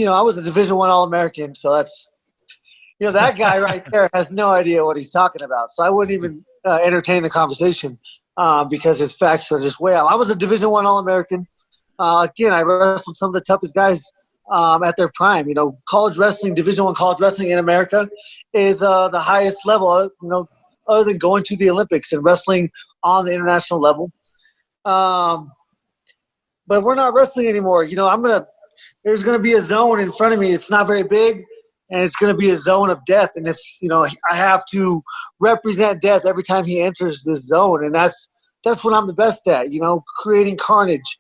I was a Division I All-American, so that's, that guy right there has no idea what he's talking about. So I wouldn't even entertain the conversation because his facts are just way out. I was a Division I All-American. Again, I wrestled some of the toughest guys at their prime. College wrestling, Division I college wrestling in America is the highest level, other than going to the Olympics and wrestling on the international level. But we're not wrestling anymore. There's going to be a zone in front of me. It's not very big, and it's going to be a zone of death. And if, I have to represent death every time he enters this zone. And that's what I'm the best at, creating carnage,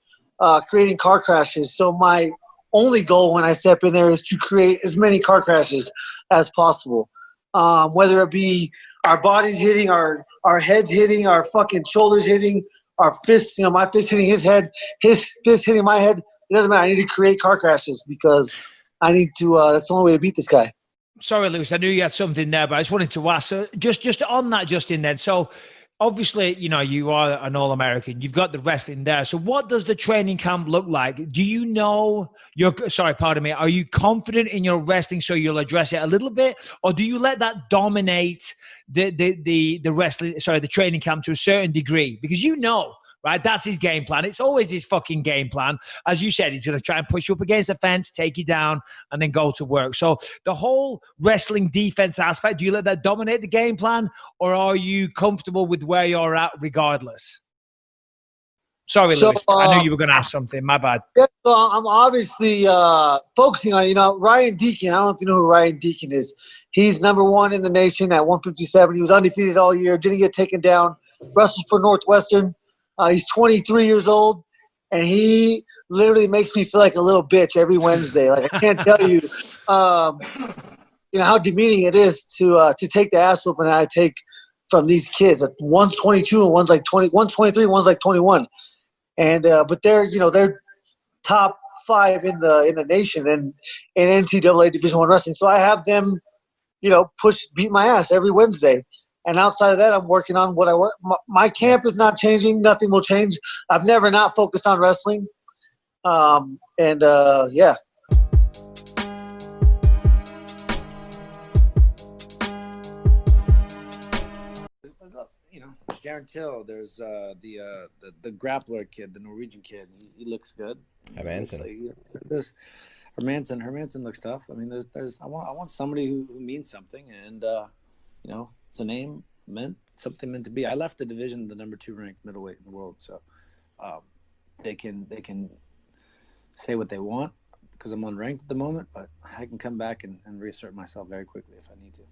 creating car crashes. So my only goal when I step in there is to create as many car crashes as possible. Whether it be our bodies hitting, our heads hitting, our fucking shoulders hitting, our fists, my fist hitting his head, his fist hitting my head. It doesn't matter. I need to create car crashes because I need to. That's the only way to beat this guy. Sorry, Lewis. I knew you had something there, but I just wanted to ask. So just on that, Justin. Then, so obviously, you are an All-American. You've got the wrestling there. So what does the training camp look like? Do you know are you confident in your wrestling so you'll address it a little bit? Or do you let that dominate the wrestling, the training camp to a certain degree? Because right? That's his game plan. It's always his fucking game plan. As you said, he's going to try and push you up against the fence, take you down, and then go to work. So the whole wrestling defense aspect, do you let that dominate the game plan, or are you comfortable with where you're at regardless? Sorry, Lewis. I knew you were going to ask something. My bad. I'm obviously focusing on, Ryan Deacon. I don't know if you know who Ryan Deacon is. He's number 1 in the nation at 157. He was undefeated all year. Didn't get taken down. Wrestled for Northwestern. He's 23 years old, and he literally makes me feel like a little bitch every Wednesday. Like, I can't tell you, how demeaning it is to take the ass whooping that I take from these kids. One's 22 and one's like 20. One's 23, one's like 21. And but they're top 5 in the nation and in NCAA Division I wrestling. So I have them, beat my ass every Wednesday. And outside of that, I'm working on what I work. My camp is not changing. Nothing will change. I've never not focused on wrestling. Yeah. Darren Till. There's the grappler kid, the Norwegian kid. He looks good. Hermanson. Hermanson looks tough. I mean, I want somebody who means something, and it's a name meant to be. I left the division, the number 2 ranked middleweight in the world, so they can say what they want because I'm unranked at the moment, but I can come back and reassert myself very quickly if I need to.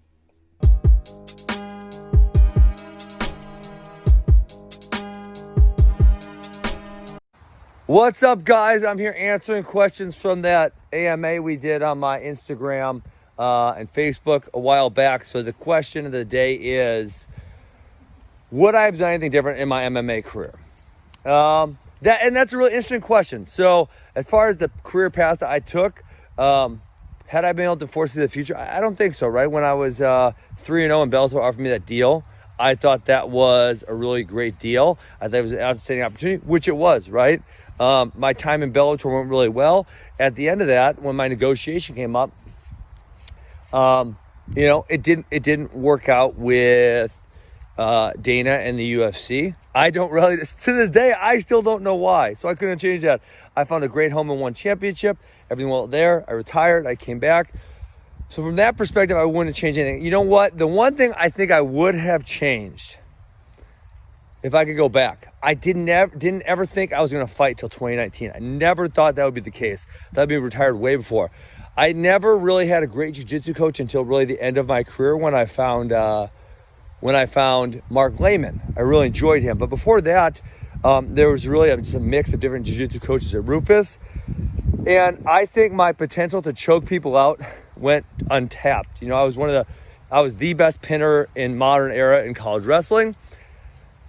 What's up, guys? I'm here answering questions from that AMA we did on my Instagram and Facebook a while back. So the question of the day is, would I have done anything different in my MMA career? That's a really interesting question. So as far as the career path that I took, had I been able to foresee the future? I don't think so, right? When I was 3-0 and Bellator offered me that deal, I thought that was a really great deal. I thought it was an outstanding opportunity, which it was, right? My time in Bellator went really well. At the end of that, when my negotiation came up, it didn't work out with Dana and the UFC. I don't really, to this day, I still don't know why. So I couldn't change that. I found a great home and won championship. Everything went there. I retired. I came back. So from that perspective, I wouldn't change anything. You know what? The one thing I think I would have changed, if I could go back, I didn't ever think I was going to fight till 2019. I never thought that would be the case. That'd be retired way before. I never really had a great jiu-jitsu coach until really the end of my career when I found Mark Lehman. I really enjoyed him. But before that, there was really just a mix of different jiu-jitsu coaches at Rufus. And I think my potential to choke people out went untapped. I was the best pinner in modern era in college wrestling.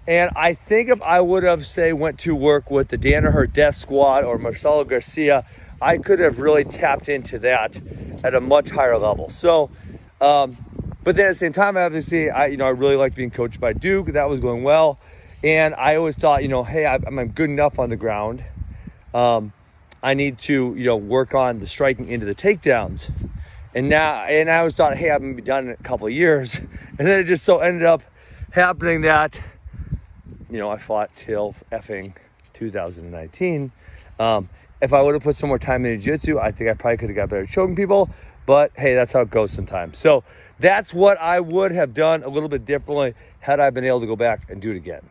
And I think if I would have, went to work with the Danaher Death Squad or Marcelo Garcia, I could have really tapped into that at a much higher level. So, but then at the same time, obviously, I really liked being coached by Duke. That was going well. And I always thought, hey, I'm good enough on the ground. I need to, work on the striking into the takedowns. And I always thought, hey, I'm going to be done in a couple of years. And then it just so ended up happening that, I fought till effing 2019. If I would have put some more time into jiu-jitsu, I think I probably could have got better at choking people. But hey, that's how it goes sometimes. So that's what I would have done a little bit differently had I been able to go back and do it again.